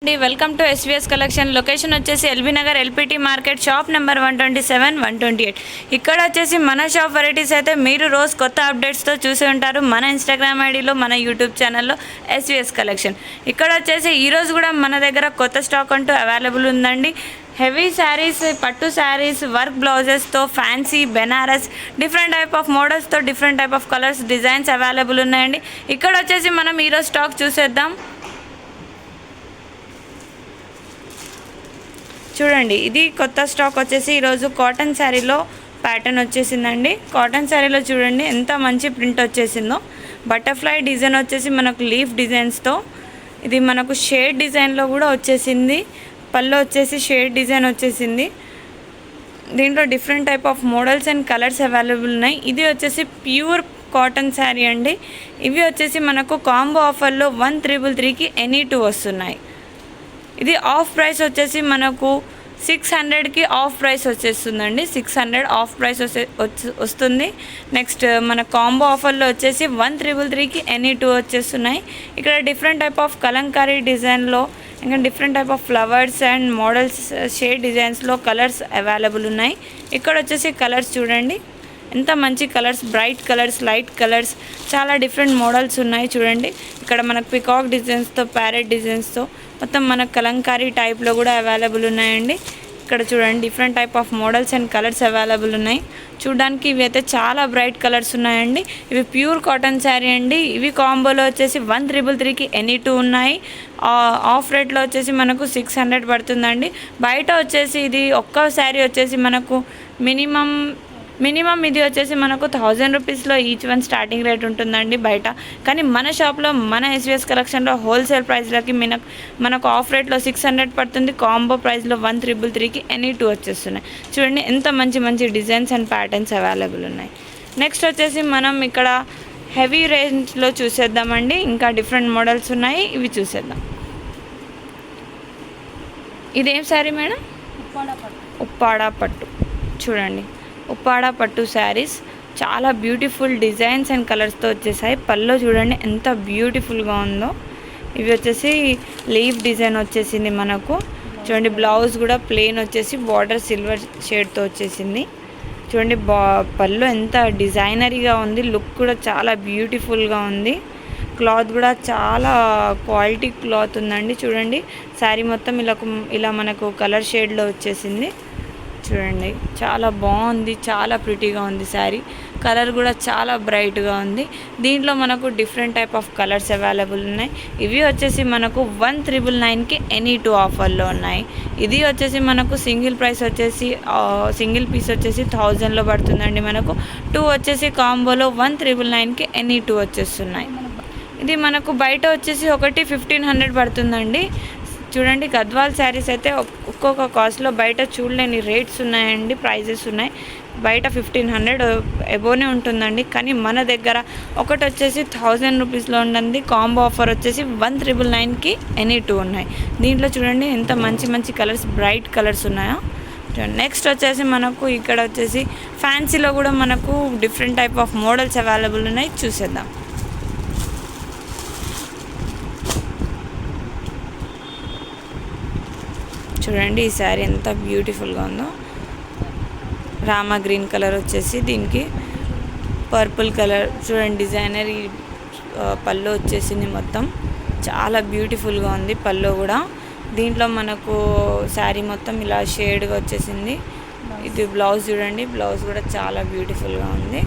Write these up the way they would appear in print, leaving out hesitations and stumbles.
Welcome to SVS collection. Location వచ్చేసి LB Nagar LPT market, shop number 127, 128. ఇక్కడ వచ్చేసి మన షాప్ వెరైటీస్ అయితే మీరు రోజు కొత్త అప్డేట్స్తో చూసి ఉంటారు మన ఇన్స్టాగ్రామ్ ఐడిలో, మన యూట్యూబ్ ఛానల్లో ఎస్విఎస్ కలెక్షన్. ఇక్కడ వచ్చేసి ఈరోజు కూడా మన దగ్గర కొత్త స్టాక్ అంటూ అవైలబుల్ ఉందండి. హెవీ శారీస్, పట్టు శారీస్, వర్క్ బ్లౌజెస్తో, fancy, Banaras, different type of మోడల్స్తో, different type of colours, designs available ఉన్నాయండి. ఇక్కడ వచ్చేసి మనం ఈరోజు స్టాక్ చూసేద్దాం. చూడండి, ఇది కొత్త స్టాక్ వచ్చేసి ఈరోజు కాటన్ శారీలో ప్యాటర్న్ వచ్చేసిందండి. కాటన్ శారీలో చూడండి ఎంత మంచి ప్రింట్ వచ్చేసిందో. బటర్ఫ్లై డిజైన్ వచ్చేసి మనకు లీఫ్ డిజైన్స్తో, ఇది మనకు షేడ్ డిజైన్లో కూడా వచ్చేసింది. పళ్ళు వచ్చేసి షేడ్ డిజైన్ వచ్చేసింది. దీంట్లో different type of models and colours available ఉన్నాయి. ఇది వచ్చేసి ప్యూర్ కాటన్ శారీ అండి. ఇవి వచ్చేసి మనకు కాంబో ఆఫర్లో 1333కి ఎనీ 2 వస్తున్నాయి. ఇది ఆఫ్ ప్రైస్ వచ్చేసి మనకు 600కి ఆఫ్ ప్రైస్ వచ్చేస్తుందండి. 600 ఆఫ్ ప్రైస్ వస్తుంది. నెక్స్ట్ మన కాంబో ఆఫర్లో వచ్చేసి 1333కి ఎనీ 2 వచ్చేస్తున్నాయి. ఇక్కడ డిఫరెంట్ టైప్ ఆఫ్ కలంకారీ డిజైన్లో, ఇంకా different type of flowers and models, shade డిజైన్స్లో కలర్స్ అవైలబుల్ ఉన్నాయి. ఇక్కడ వచ్చేసి కలర్స్ చూడండి ఎంత మంచి colours, bright colours, light colours, చాలా డిఫరెంట్ మోడల్స్ ఉన్నాయి. చూడండి ఇక్కడ మనకు పికాక్ డిజైన్స్తో, ప్యారెట్ డిజైన్స్తో, మొత్తం మనకు కలంకారీ టైప్లో కూడా అవైలబుల్ ఉన్నాయండి. ఇక్కడ చూడండి different type of models and colours available ఉన్నాయి. చూడడానికి ఇవి అయితే చాలా బ్రైట్ కలర్స్ ఉన్నాయండి. ఇవి ప్యూర్ కాటన్ శారీ అండి. ఇవి కాంబోలో వచ్చేసి 1333కి ఎనీ 2 ఉన్నాయి. ఆఫ్ రేట్లో వచ్చేసి మనకు 600 పడుతుందండి. బయట వచ్చేసి ఇది ఒక్క శారీ వచ్చేసి మనకు మినిమం ఇది వచ్చేసి మనకు 1000 రూపీస్లో ఈచ్ వన్ స్టార్టింగ్ రేట్ ఉంటుందండి బయట. కానీ మన షాప్లో, మన ఎస్విఎస్ కలెక్షన్లో హోల్సేల్ ప్రైస్లకి మనకు ఆఫ్ రేట్లో 600 పడుతుంది. కాంబో ప్రైస్లో 1333కి ఎనీ 2 వచ్చేస్తున్నాయి. చూడండి ఎంత మంచి మంచి డిజైన్స్ అండ్ ప్యాటర్న్స్ అవైలబుల్ ఉన్నాయి. నెక్స్ట్ వచ్చేసి మనం ఇక్కడ హెవీ రేంజ్లో చూసేద్దామండి. ఇంకా డిఫరెంట్ మోడల్స్ ఉన్నాయి, ఇవి చూసేద్దాం. ఇదేం శారీ మేడం? ఉప్పాడ పట్టు. చూడండి ఉప్పాడ పట్టు శారీస్ చాలా బ్యూటిఫుల్ డిజైన్స్ అండ్ కలర్స్తో వచ్చేసాయి. పళ్ళు చూడండి ఎంత బ్యూటిఫుల్గా ఉందో. ఇవి వచ్చేసి లీఫ్ డిజైన్ వచ్చేసింది మనకు. చూడండి బ్లౌజ్ కూడా ప్లెయిన్ వచ్చేసి బార్డర్ సిల్వర్ షేడ్తో వచ్చేసింది. చూడండి పళ్ళు ఎంత డిజైనరీగా ఉంది. లుక్ కూడా చాలా బ్యూటిఫుల్గా ఉంది. క్లాత్ కూడా చాలా క్వాలిటీ క్లాత్ ఉందండి. చూడండి శారీ మొత్తం ఇలా మనకు కలర్ షేడ్లో వచ్చేసింది. చూడండి చాలా బాగుంది, చాలా ప్రిటీగా ఉంది శారీ. కలర్ కూడా చాలా బ్రైట్గా ఉంది. దీంట్లో మనకు different type of colours available ఉన్నాయి. ఇవి వచ్చేసి మనకు 1399కి ఎనీ 2 ఆఫర్లో ఉన్నాయి. ఇది వచ్చేసి మనకు సింగిల్ ప్రైస్ వచ్చేసి సింగిల్ పీస్ వచ్చేసి 1000లో పడుతుందండి. మనకు 2 వచ్చేసి కాంబోలో 1399కి ఎనీ 2 వచ్చేస్తున్నాయి. ఇది మనకు బయట వచ్చేసి ఒకటి 1500 పడుతుందండి. చూడండి గద్వాల్ శారీస్ అయితే ఒక్కొక్క కాస్ట్లో బయట చూడలేని రేట్స్ ఉన్నాయండి, ప్రైజెస్ ఉన్నాయి. బయట 1500 ఎబోనే ఉంటుందండి. కానీ మన దగ్గర ఒకటి వచ్చేసి 1000 రూపీస్లో ఉంటుంది. కాంబో ఆఫర్ వచ్చేసి 1399కి ఎనీ 2 ఉన్నాయి. దీంట్లో చూడండి ఎంత మంచి మంచి కలర్స్, బ్రైట్ కలర్స్ ఉన్నాయో. నెక్స్ట్ వచ్చేసి మనకు ఇక్కడ వచ్చేసి ఫ్యాన్సీలో కూడా మనకు different type of models available ఉన్నాయి, చూసేద్దాం. చూడండి ఈ శారీ ఎంత బ్యూటిఫుల్గా ఉందో. రామా గ్రీన్ కలర్ వచ్చేసి దీనికి పర్పుల్ కలర్. చూడండి డిజైనర్ పళ్ళు వచ్చేసింది. మొత్తం చాలా బ్యూటిఫుల్గా ఉంది పళ్ళు కూడా. దీంట్లో మనకు శారీ మొత్తం ఇలా షేడ్గా వచ్చేసింది. ఇది బ్లౌజ్ చూడండి, బ్లౌజ్ కూడా చాలా బ్యూటిఫుల్గా ఉంది.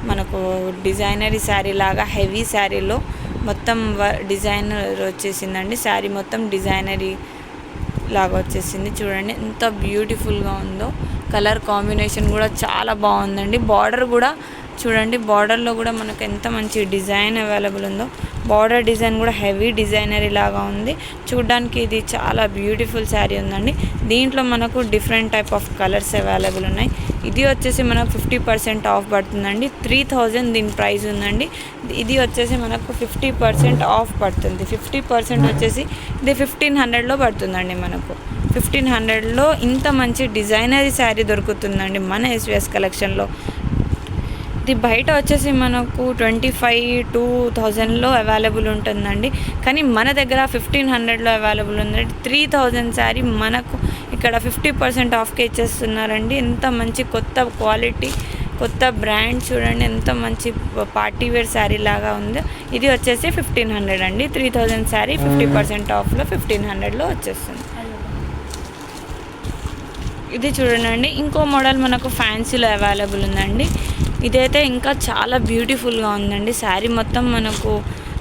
మనకు డిజైనరీ శారీ లాగా హెవీ శారీలో మొత్తం డిజైనర్ వచ్చేసిందండి. శారీ మొత్తం డిజైనరీ లాగా వచ్చేసింది. చూడండి ఎంత బ్యూటిఫుల్గా ఉందో. కలర్ కాంబినేషన్ కూడా చాలా బాగుందండి. బార్డర్ కూడా చూడండి, బార్డర్లో కూడా మనకు ఎంత మంచి డిజైన్ అవైలబుల్ ఉందో. బార్డర్ డిజైన్ కూడా హెవీ డిజైనరీ లాగా ఉంది. చూడడానికి ఇది చాలా బ్యూటిఫుల్ శారీ ఉందండి. దీంట్లో మనకు different type of colours available ఉన్నాయి. ఇది వచ్చేసి మనకు 50% ఆఫ్ పడుతుందండి. 3000 దీని ప్రైస్ ఉందండి. ఇది వచ్చేసి మనకు 50% ఆఫ్ పడుతుంది. 50% వచ్చేసి ఇది 1500లో పడుతుందండి. మనకు 1500లో ఇంత మంచి డిజైనరీ శారీ దొరుకుతుందండి మన ఎస్విఎస్ కలెక్షన్లో. ఇది బయట వచ్చేసి మనకు 25,000-2,000లో అవైలబుల్ ఉంటుందండి. కానీ మన దగ్గర 1,500లో అవైలబుల్ ఉందండి. 3,000 శారీ మనకు ఇక్కడ 50% ఆఫ్కి ఇచ్చేస్తున్నారండి. ఎంత మంచి కొత్త క్వాలిటీ, కొత్త బ్రాండ్ చూడండి, ఎంత మంచి పార్టీ వేర్ శారీ లాగా ఉందో. ఇది వచ్చేసి 1,500 అండి. 3,000 శారీ 50% ఆఫ్లో 1,500లో వచ్చేస్తుంది. ఇది చూడండి, ఇంకో మోడల్ మనకు ఫ్యాన్సీలో అవైలబుల్ ఉందండి. ఇదైతే ఇంకా చాలా బ్యూటిఫుల్గా ఉందండి. శారీ మొత్తం మనకు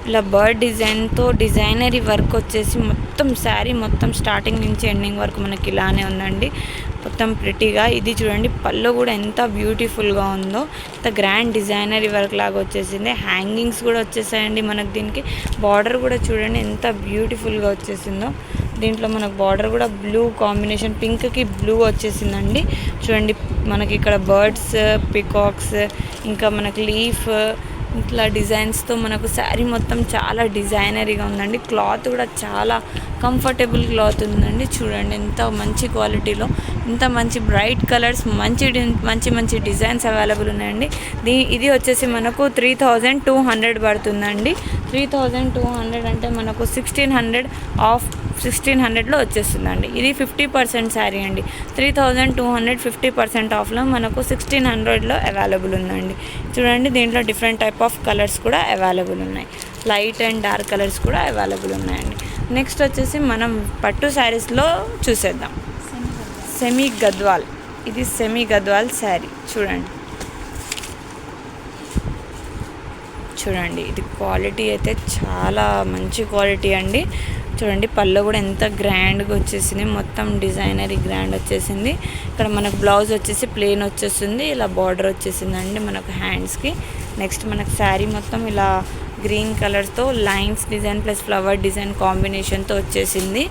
ఇలా బర్డ్ డిజైన్తో డిజైనరీ వర్క్ వచ్చేసి మొత్తం శారీ మొత్తం స్టార్టింగ్ నుంచి ఎండింగ్ వరకు మనకి ఇలానే ఉందండి, మొత్తం ప్రిటీగా. ఇది చూడండి, పళ్ళు కూడా ఎంత బ్యూటిఫుల్గా ఉందో, ఎంత గ్రాండ్ డిజైనరీ వర్క్ లాగా వచ్చేసింది. హ్యాంగింగ్స్ కూడా వచ్చేసాయండి మనకు. దీనికి బార్డర్ కూడా చూడండి ఎంత బ్యూటిఫుల్గా వచ్చేసిందో. దీంట్లో మనకు బార్డర్ కూడా బ్లూ కాంబినేషన్, పింక్కి బ్లూ వచ్చేసిందండి. చూడండి మనకి ఇక్కడ బర్డ్స్, పికాక్స్, ఇంకా మనకి లీఫ్, ఇట్లా డిజైన్స్తో మనకు శారీ మొత్తం చాలా డిజైనరీగా ఉందండి. క్లాత్ కూడా చాలా కంఫర్టబుల్ క్లాత్ ఉందండి. చూడండి ఎంత మంచి క్వాలిటీలో, ఎంత మంచి బ్రైట్ కలర్స్, మంచి డిజైన్స్ అవైలబుల్ ఉన్నాయండి. ఇది వచ్చేసి మనకు 3,200 పడుతుందండి. 3,200 అంటే మనకు 1,600 ఆఫ్ 1,600లో వచ్చేస్తుందండి. ఇది 50% శారీ అండి. 3,200 50% ఆఫ్లో మనకు 1,600లో అవైలబుల్ ఉందండి. చూడండి దీంట్లో డిఫరెంట్ టైప్ ఆఫ్ కలర్స్ కూడా అవైలబుల్ ఉన్నాయి. లైట్ అండ్ డార్క్ కలర్స్ కూడా అవైలబుల్ ఉన్నాయండి. నెక్స్ట్ వచ్చేసి మనం పట్టు శారీస్లో చూసేద్దాం. సెమీ గద్వాల్. ఇది సెమీ గద్వాల్ శారీ చూడండి, ఇది క్వాలిటీ అయితే చాలా మంచి క్వాలిటీ అండి. చూడండి పళ్ళు కూడా ఎంత గ్రాండ్గా వచ్చేసింది, మొత్తం డిజైనరీ గ్రాండ్ వచ్చేసింది. ఇక్కడ మనకు బ్లౌజ్ వచ్చేసి ప్లెయిన్ వచ్చేస్తుంది, ఇలా బార్డర్ వచ్చేసిందండి మనకు హ్యాండ్స్కి. నెక్స్ట్ మనకు శారీ మొత్తం ఇలా గ్రీన్ కలర్తో lines design plus flower design కాంబినేషన్తో వచ్చేసింది.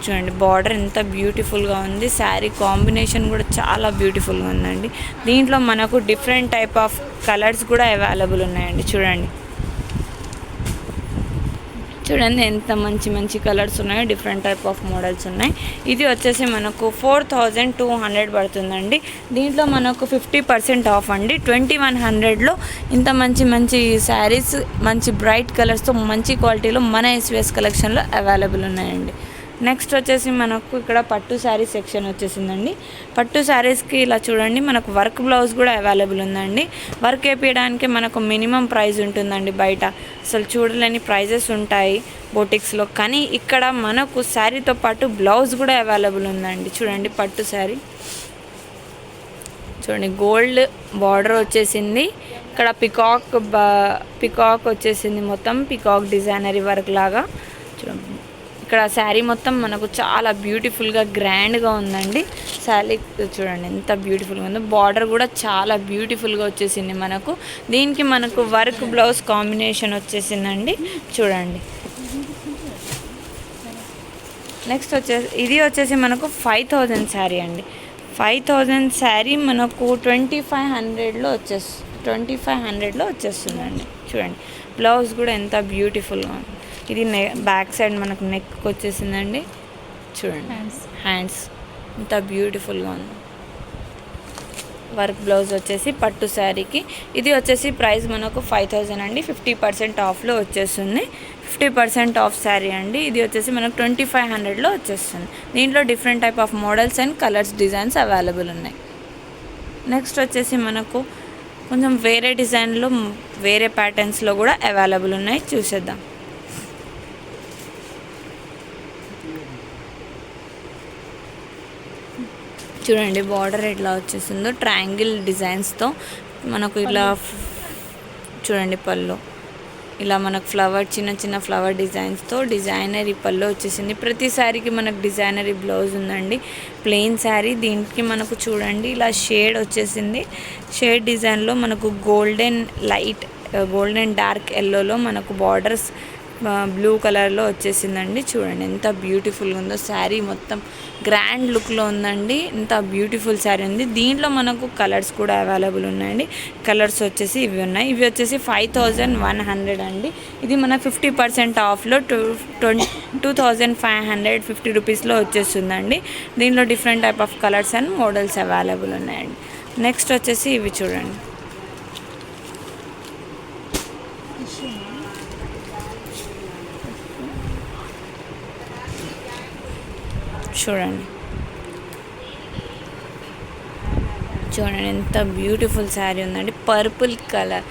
చూడండి బార్డర్ ఎంత బ్యూటిఫుల్గా ఉంది. శారీ కాంబినేషన్ కూడా చాలా బ్యూటిఫుల్గా ఉందండి. దీంట్లో మనకు డిఫరెంట్ టైప్ ఆఫ్ కలర్స్ కూడా అవైలబుల్ ఉన్నాయండి. చూడండి ఎంత మంచి కలర్స్ ఉన్నాయో, డిఫరెంట్ టైప్ ఆఫ్ మోడల్స్ ఉన్నాయి. ఇది వచ్చేసి మనకు 4,200 పడుతుందండి. దీంట్లో మనకు 50% ఆఫ్ అండి. 2,100లో ఇంత మంచి శారీస్, మంచి బ్రైట్ కలర్స్తో మంచి క్వాలిటీలో మన ఎస్విఎస్ కలెక్షన్లో అవైలబుల్ ఉన్నాయండి. నెక్స్ట్ వచ్చేసి మనకు ఇక్కడ పట్టు శారీ సెక్షన్ వచ్చేసిందండి. పట్టు శారీస్కి ఇలా చూడండి మనకు వర్క్ బ్లౌజ్ కూడా అవైలబుల్ ఉందండి. వర్క్ వేపించడానికి మనకు మినిమం ప్రైస్ ఉంటుందండి. బయట అసలు చూడలేని ప్రైజెస్ ఉంటాయి బొటిక్స్లో, కానీ ఇక్కడ మనకు శారీతో పాటు బ్లౌజ్ కూడా అవైలబుల్ ఉందండి. చూడండి పట్టు శారీ చూడండి, గోల్డ్ బార్డర్ వచ్చేసింది. ఇక్కడ పికాక్ వచ్చేసింది, మొత్తం పికాక్ డిజైనరీ వర్క్ లాగా. చూడండి ఇక్కడ శారీ మొత్తం మనకు చాలా బ్యూటిఫుల్గా గ్రాండ్గా ఉందండి. శారీ చూడండి ఎంత బ్యూటిఫుల్గా ఉందో. బార్డర్ కూడా చాలా బ్యూటిఫుల్గా వచ్చేసింది మనకు. దీనికి మనకు వర్క్ బ్లౌజ్ కాంబినేషన్ వచ్చేసిందండి. చూడండి నెక్స్ట్ ఇది వచ్చేసి మనకు 5,000 శారీ అండి. 5,000 శారీ మనకు 2,500లో వచ్చేస్తుందండి. చూడండి బ్లౌజ్ కూడా ఎంత బ్యూటిఫుల్గా ఉంది. ఇది బ్యాక్ సైడ్ మనకు నెక్ వచ్చేసిందండి. చూడండి హ్యాండ్స్ ఎంత బ్యూటిఫుల్గా ఉంది. వర్క్ బ్లౌజ్ వచ్చేసి పట్టు శారీకి. ఇది వచ్చేసి ప్రైస్ మనకు 5,000 అండి. 50% ఆఫ్లో వచ్చేస్తుంది. 50% ఆఫ్ శారీ అండి. ఇది వచ్చేసి మనకు 2,500లో వచ్చేస్తుంది. దీంట్లో different type of models and colours, designs available ఉన్నాయి. నెక్స్ట్ వచ్చేసి మనకు కొంచెం వేరే డిజైన్లో, వేరే ప్యాటర్న్స్లో కూడా అవైలబుల్ ఉన్నాయి. చూసేద్దాం. చూడండి బార్డర్ ఎట్లా వచ్చేసిందో, ట్రయాంగిల్ డిజైన్స్తో మనకు ఇలా. చూడండి పళ్ళు ఇలా మనకు ఫ్లవర్, చిన్న ఫ్లవర్ డిజైన్స్తో డిజైనరీ పళ్ళు వచ్చేసింది. ప్రతి శారీకి మనకు డిజైనరీ బ్లౌజ్ ఉందండి. ప్లెయిన్ శారీ, దీనికి మనకు చూడండి ఇలా షేడ్ వచ్చేసింది. షేడ్ డిజైన్లో మనకు గోల్డెన్ డార్క్ ఎల్లోలో మనకు బార్డర్స్ బ్లూ కలర్లో వచ్చేసిందండి. చూడండి ఎంత బ్యూటిఫుల్గా ఉందో. శారీ మొత్తం గ్రాండ్ లుక్లో ఉందండి. ఎంత బ్యూటిఫుల్ శారీ ఉంది. దీంట్లో మనకు కలర్స్ కూడా అవైలబుల్ ఉన్నాయండి. కలర్స్ వచ్చేసి ఇవి ఉన్నాయి. ఇవి వచ్చేసి 5,100 అండి. ఇది మన 50% ఆఫ్లో 2,550 రూపీస్లో వచ్చేస్తుందండి. దీంట్లో different type of colours and models available ఉన్నాయండి. నెక్స్ట్ వచ్చేసి ఇవి చూడండి. చూడండి చూడండి ఎంత బ్యూటిఫుల్ శారీ ఉందండి. పర్పుల్ కలర్,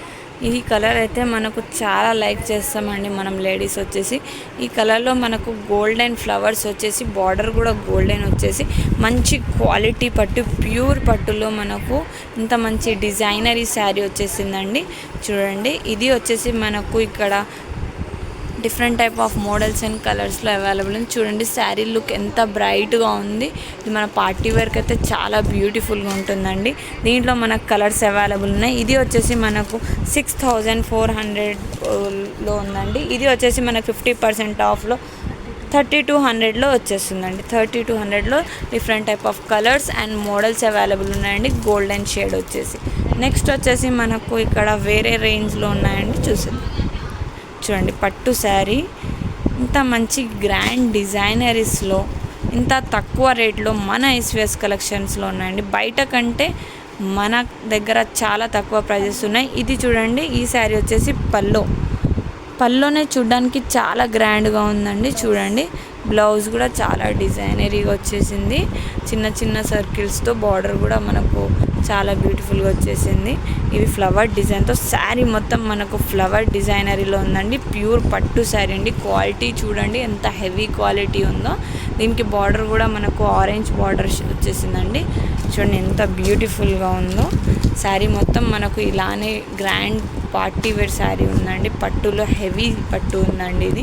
ఈ కలర్ అయితే మనకు చాలా లైక్ చేస్తామండి మనం లేడీస్ వచ్చేసి. ఈ కలర్లో మనకు గోల్డెన్ ఫ్లవర్స్ వచ్చేసి బార్డర్ కూడా గోల్డెన్ వచ్చేసి మంచి క్వాలిటీ పట్టు, ప్యూర్ పట్టులో మనకు ఇంత మంచి డిజైనరీ శారీ వచ్చేసిందండి. చూడండి ఇది వచ్చేసి మనకు ఇక్కడ different type of models and కలర్స్లో అవైలబుల్ ఉంది. చూడండి శారీ లుక్ ఎంత బ్రైట్గా ఉంది. ఇది మన పార్టీ వేర్కి అయితే చాలా బ్యూటిఫుల్గా ఉంటుందండి. దీంట్లో మనకు కలర్స్ అవైలబుల్ ఉన్నాయి. ఇది వచ్చేసి మనకు 6400లో ఉందండి. ఇది వచ్చేసి మనకు 50% ఆఫ్లో 3200లో వచ్చేస్తుందండి. 3200లో different type of colours and models available ఉన్నాయండి. గోల్డెన్ షేడ్ వచ్చేసి. నెక్స్ట్ వచ్చేసి మనకు ఇక్కడ వేరే రేంజ్లో ఉన్నాయండి. చూడండి పట్టు శారీ ఇంత మంచి గ్రాండ్ డిజైనరీస్లో ఇంత తక్కువ రేట్లో మన ఎస్విఎస్ కలెక్షన్స్లో ఉన్నాయండి. బయట కంటే మన దగ్గర చాలా తక్కువ ప్రైజెస్ ఉన్నాయి. ఇది చూడండి, ఈ శారీ వచ్చేసి పల్లోనే చూడడానికి చాలా గ్రాండ్గా ఉందండి. చూడండి బ్లౌజ్ కూడా చాలా డిజైనరీగా వచ్చేసింది. చిన్న చిన్న సర్కిల్స్తో బార్డర్ కూడా మనకు చాలా బ్యూటిఫుల్గా వచ్చేసింది. ఇవి ఫ్లవర్ డిజైన్తో శారీ మొత్తం మనకు ఫ్లవర్ డిజైనరీలో ఉందండి. ప్యూర్ పట్టు శారీ అండి. క్వాలిటీ చూడండి ఎంత హెవీ క్వాలిటీ ఉందో. దీనికి బార్డర్ కూడా మనకు ఆరెంజ్ బార్డర్ వచ్చేసిందండి. చూడండి ఎంత బ్యూటిఫుల్గా ఉందో. శారీ మొత్తం మనకు ఇలానే గ్రాండ్ పార్టీ వేర్ శారీ ఉందండి. పట్టులో హెవీ పట్టు ఉందండి ఇది.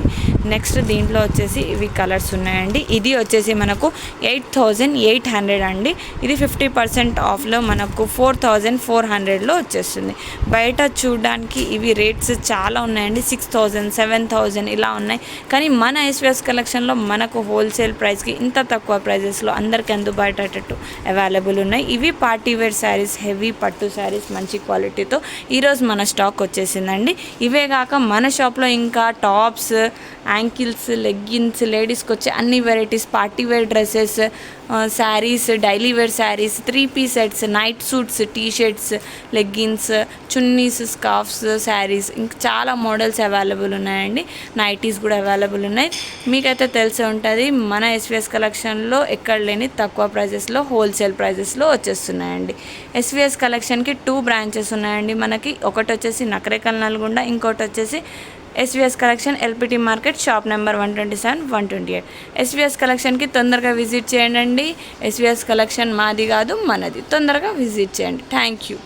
నెక్స్ట్ దీంట్లో వచ్చేసి ఇవి కలర్స్ ఉన్నాయండి. ఇది వచ్చేసి మనకు 8800 అండి. ఇది 50% ఆఫ్లో మనకు 4400లో వచ్చేస్తుంది. బయట చూడడానికి ఇవి రేట్స్ చాలా ఉన్నాయండి. 6000, 7000 ఇలా ఉన్నాయి. కానీ మన ఎస్విఎస్ కలెక్షన్లో మనకు హోల్సేల్ ప్రైస్కి ఇంత తక్కువ ప్రైజెస్లో అందరికీ అందుబాటేటట్టు అవైలబుల్ ఉన్నాయి. ఇవి పార్టీ వేర్ శారీస్, హెవీ పట్టు శారీస్ మంచి క్వాలిటీతో ఈరోజు మన స్టాక్ వచ్చేసిందండి. ఇవే కాక మన షాప్లో ఇంకా టాప్స్, యాంకిల్స్, లెగ్గిన్స్, లేడీస్కి వచ్చే అన్ని varieties, party wear dresses, saris, daily wear saris, 3-piece sets, night suits, T-shirts, leggings, chunnis, scarfs, saris ఇంకా చాలా మోడల్స్ అవైలబుల్ ఉన్నాయండి. నైటీస్ కూడా అవైలబుల్ ఉన్నాయి. మీకైతే తెలిసే ఉంటుంది మన ఎస్విఎస్ కలెక్షన్లో ఎక్కడ లేని తక్కువ ప్రైజెస్లో హోల్సేల్ ప్రైజెస్లో వచ్చేస్తున్నాయండి. ఎస్విఎస్ కలెక్షన్కి 2 బ్రాంచెస్ ఉన్నాయండి మనకి. ఒకటి వచ్చేసి నకరేకల్ నల్గొండ, ఇంకోటి వచ్చేసి SVS collection LPT market shop number 127, 128. ఎస్విఎస్ కలెక్షన్కి తొందరగా విజిట్ చేయండి. ఎస్విఎస్ కలెక్షన్ మాది కాదు మనది. తొందరగా విజిట్ చేయండి. Thank you.